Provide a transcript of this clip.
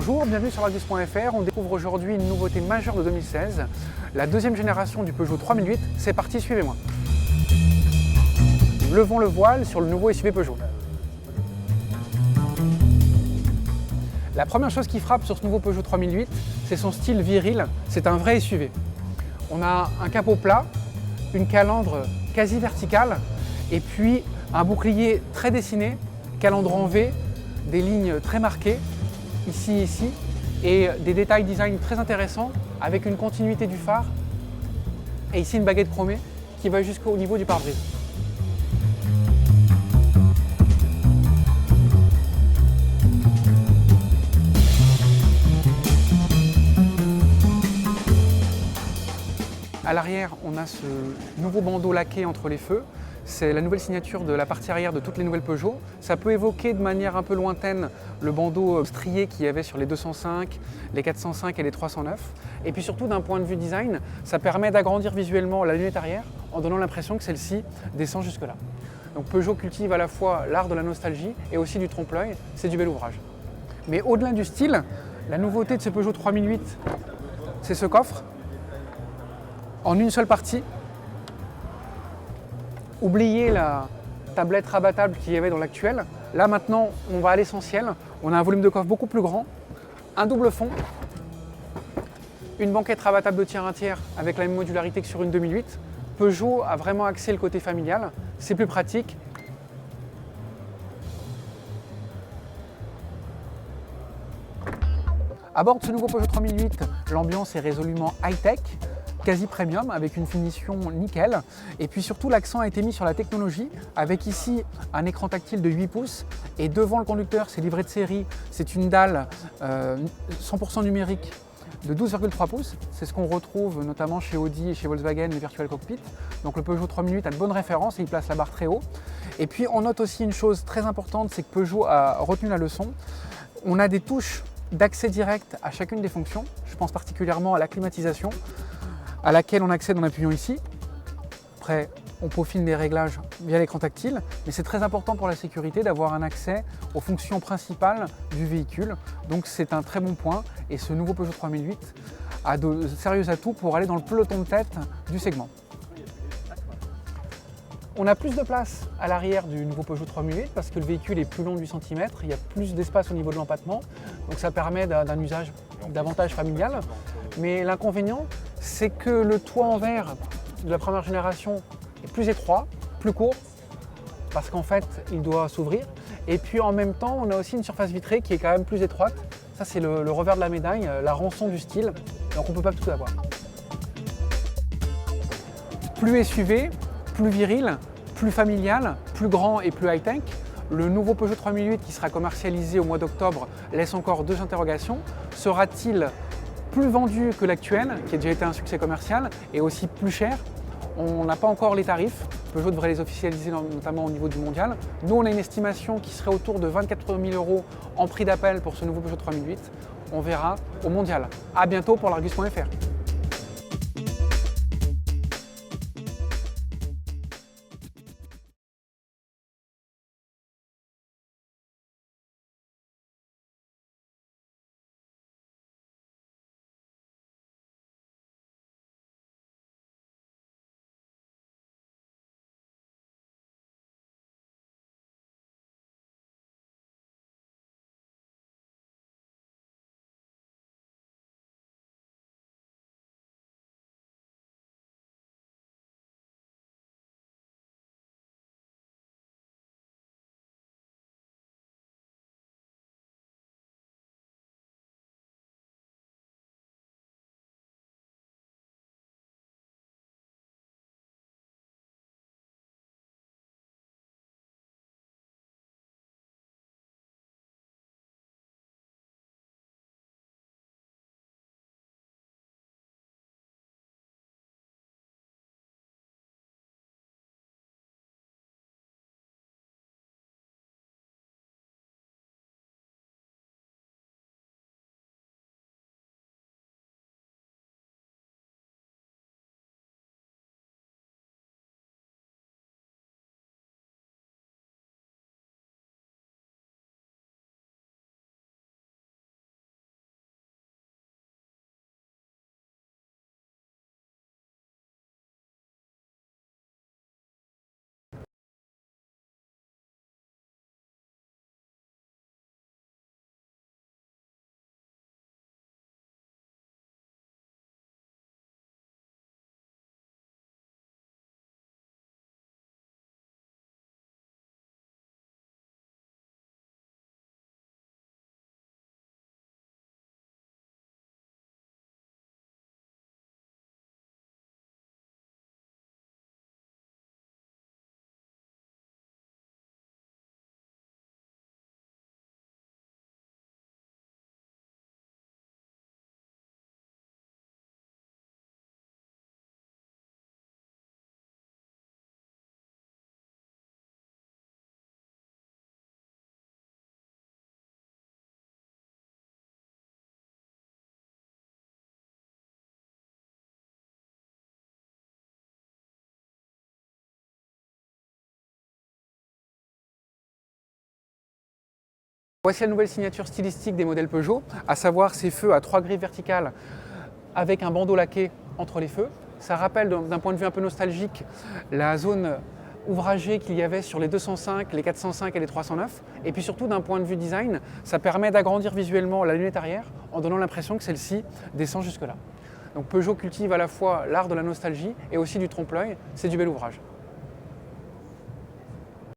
Bonjour, bienvenue sur Argus.fr. On découvre aujourd'hui une nouveauté majeure de 2016, la deuxième génération du Peugeot 3008. C'est parti, suivez-moi. Levons le voile sur le nouveau SUV Peugeot. La première chose qui frappe sur ce nouveau Peugeot 3008, c'est son style viril. C'est un vrai SUV. On a un capot plat, une calandre quasi verticale et puis un bouclier très dessiné, calandre en V, des lignes très marquées, ici, et des détails design très intéressants avec une continuité du phare et ici une baguette chromée qui va jusqu'au niveau du pare-brise. À l'arrière, on a ce nouveau bandeau laqué entre les feux. C'est la nouvelle signature de la partie arrière de toutes les nouvelles Peugeot. Ça peut évoquer de manière un peu lointaine le bandeau strié qu'il y avait sur les 205, les 405 et les 309. Et puis surtout, d'un point de vue design, ça permet d'agrandir visuellement la lunette arrière en donnant l'impression que celle-ci descend jusque-là. Donc Peugeot cultive à la fois l'art de la nostalgie et aussi du trompe-l'œil. C'est du bel ouvrage. Mais au-delà du style, la nouveauté de ce Peugeot 3008, c'est ce coffre en une seule partie. Oubliez la tablette rabattable qu'il y avait dans l'actuel. Là maintenant, on va à l'essentiel. On a un volume de coffre beaucoup plus grand, un double fond, une banquette rabattable de tiers 1 tiers avec la même modularité que sur une 2008. Peugeot a vraiment axé le côté familial. C'est plus pratique. À bord de ce nouveau Peugeot 3008, l'ambiance est résolument high-tech, quasi premium avec une finition nickel. Et puis surtout, l'accent a été mis sur la technologie avec ici un écran tactile de 8 pouces et devant le conducteur, c'est livré de série, c'est une dalle 100% numérique de 12,3 pouces. C'est ce qu'on retrouve notamment chez Audi et chez Volkswagen, les Virtual Cockpit. Donc le Peugeot 3008 a de bonnes références et il place la barre très haut. Et puis on note aussi une chose très importante, c'est que Peugeot a retenu la leçon. On a des touches d'accès direct à chacune des fonctions. Je pense particulièrement à la climatisation, à laquelle on accède en appuyant ici. Après, on peaufine les réglages via l'écran tactile, mais c'est très important pour la sécurité d'avoir un accès aux fonctions principales du véhicule. Donc c'est un très bon point et ce nouveau Peugeot 3008 a de sérieux atouts pour aller dans le peloton de tête du segment. On a plus de place à l'arrière du nouveau Peugeot 3008 parce que le véhicule est plus long de 8 cm, il y a plus d'espace au niveau de l'empattement, donc ça permet d'un usage davantage familial. Mais l'inconvénient, c'est que le toit en verre de la première génération est plus étroit, plus court, parce qu'en fait, il doit s'ouvrir. Et puis en même temps, on a aussi une surface vitrée qui est quand même plus étroite. Ça, c'est le revers de la médaille, la rançon du style. Donc on ne peut pas tout avoir. Plus SUV, plus viril, plus familial, plus grand et plus high-tech. Le nouveau Peugeot 3008 qui sera commercialisé au mois d'octobre laisse encore deux interrogations. Sera-t-il plus vendu que l'actuel, qui a déjà été un succès commercial, et aussi plus cher? On n'a pas encore les tarifs. Peugeot devrait les officialiser notamment au niveau du mondial. Nous, on a une estimation qui serait autour de 24 000 € en prix d'appel pour ce nouveau Peugeot 3008. On verra au mondial. À bientôt pour l'Argus.fr. Voici la nouvelle signature stylistique des modèles Peugeot, à savoir ces feux à 3 griffes verticales avec un bandeau laqué entre les feux. Ça rappelle d'un point de vue un peu nostalgique la zone ouvragée qu'il y avait sur les 205, les 405 et les 309. Et puis surtout d'un point de vue design, ça permet d'agrandir visuellement la lunette arrière en donnant l'impression que celle-ci descend jusque là. Donc Peugeot cultive à la fois l'art de la nostalgie et aussi du trompe-l'œil, c'est du bel ouvrage.